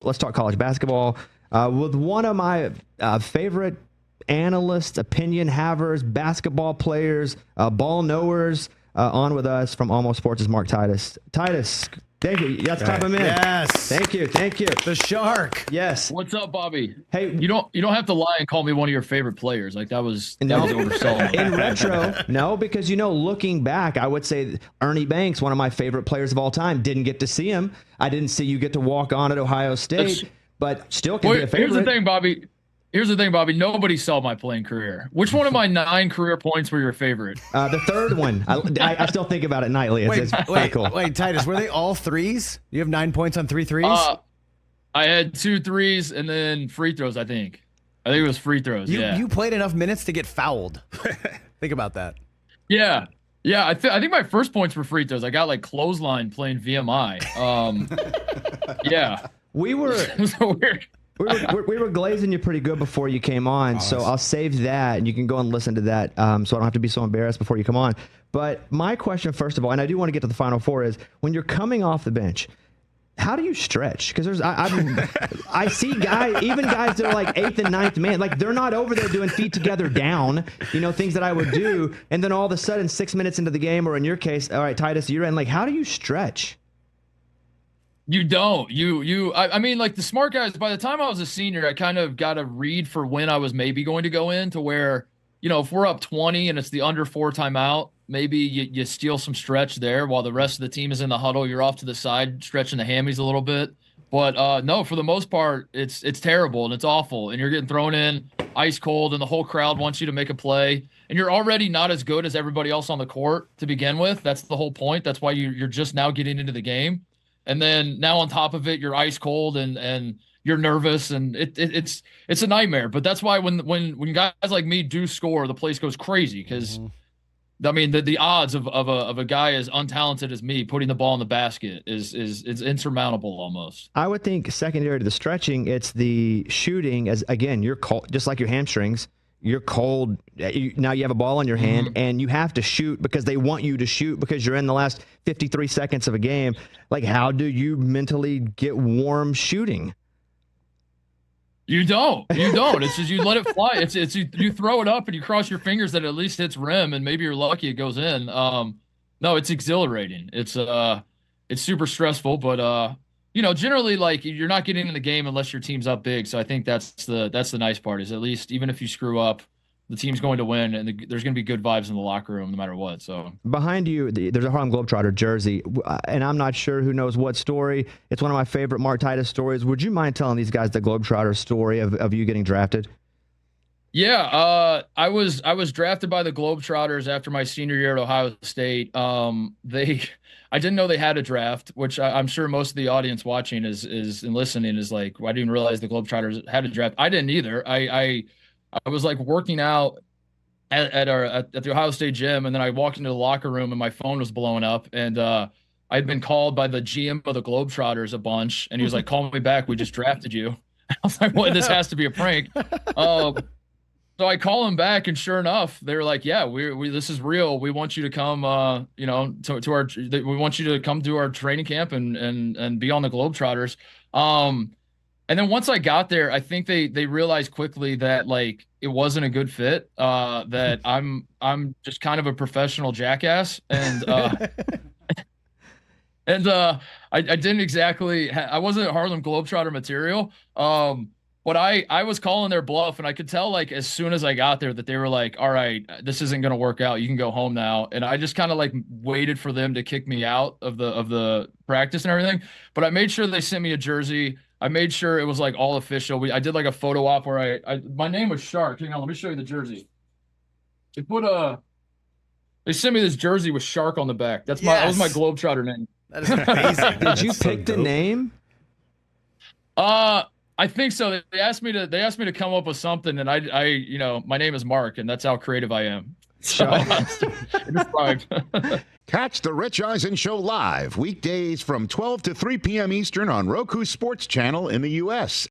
let's talk college basketball with one of my favorite analysts, opinion havers, basketball players, ball knowers on with us from Almost Sports is Mark Titus. Titus, thank you. Let's clap him in. Yes. Thank you. The Shark. Yes. What's up, Bobby? Hey, you don't have to lie and call me one of your favorite players. Like that was oversold. In retro, no, because looking back, I would say Ernie Banks, one of my favorite players of all time. Didn't get to see him. I didn't see you get to walk on at Ohio State, but still can be a favorite. Here's the thing, Bobby. Nobody saw my playing career. Which one of my 9 career points were your favorite? The third one. I still think about it nightly. It's pretty cool. Wait, Titus, were they all threes? You have 9 points on 3 threes? I had 2 threes and then free throws, I think. It was free throws, You played enough minutes to get fouled. Think about that. Yeah. Yeah, I think my first points were free throws. I got like clothesline playing VMI. Yeah. We were so weird. we were glazing you pretty good before you came on, so I'll save that, and you can go and listen to that, so I don't have to be so embarrassed before you come on. But my question, first of all, and I do want to get to the Final Four, is when you're coming off the bench, how do you stretch? Because I see guys, even guys that are like 8th and 9th man, like they're not over there doing feet together down, things that I would do, and then all of a sudden 6 minutes into the game, or in your case, all right, Titus, you're in. Like, how do you stretch? You don't. I mean, like the smart guys, by the time I was a senior, I kind of got a read for when I was maybe going to go in to where, if we're up 20 and it's the under 4 timeout, maybe you steal some stretch there while the rest of the team is in the huddle. You're off to the side, stretching the hammies a little bit. But no, for the most part, it's terrible and it's awful. And you're getting thrown in ice cold and the whole crowd wants you to make a play. And you're already not as good as everybody else on the court to begin with. That's the whole point. That's why you're just now getting into the game. And then now on top of it, you're ice cold and you're nervous and it's a nightmare. But that's why when guys like me do score, the place goes crazy because I mean the odds of a guy as untalented as me putting the ball in the basket is insurmountable almost. I would think secondary to the stretching, it's the shooting. As again, you're cold, just like your hamstrings. You're cold. Now you have a ball in your hand, and you have to shoot because they want you to shoot because you're in the last 53 seconds of a game. Like, how do you mentally get warm shooting? You don't. It's just you let it fly. It's you throw it up and you cross your fingers that it at least hits rim, and maybe you're lucky it goes in. No, it's exhilarating. It's super stressful, but generally, like you're not getting in the game unless your team's up big. So I think that's the nice part is at least even if you screw up, the team's going to win, and there's going to be good vibes in the locker room no matter what. So behind you, there's a Harlem Globetrotter jersey, and I'm not sure who knows what story. It's one of my favorite Mark Titus stories. Would you mind telling these guys the Globetrotter story of you getting drafted? Yeah, I was drafted by the Globetrotters after my senior year at Ohio State. I didn't know they had a draft, which I'm sure most of the audience watching is and listening is like, well, I didn't realize the Globetrotters had a draft. I didn't either. I was like working out at the Ohio State gym, and then I walked into the locker room and my phone was blowing up, and I'd been called by the GM of the Globetrotters a bunch, and he was like, "Call me back. We just drafted you." I was like, "Well, this has to be a prank." So I call them back, and sure enough, they were like, "Yeah, we this is real. We want you to come, to our. We want you to come to our training camp and be on the Globetrotters." And then once I got there, I think they realized quickly that like it wasn't a good fit. That I'm just kind of a professional jackass, and I didn't exactly. I wasn't Harlem Globetrotter material. But I was calling their bluff, and I could tell like as soon as I got there that they were like, "All right, this isn't going to work out. You can go home now." And I just kind of like waited for them to kick me out of the practice and everything. But I made sure they sent me a jersey. I made sure it was like all official. I did like a photo op where my name was Shark. Hang on, let me show you the jersey. They sent me this jersey with Shark on the back. That was my Globetrotter name. That is amazing. Did you pick the name? I think so. They asked me to come up with something, and I my name is Mark, and that's how creative I am. So it's fine. Catch the Rich Eisen Show live weekdays from 12 to 3 p.m. Eastern on Roku Sports Channel in the U.S.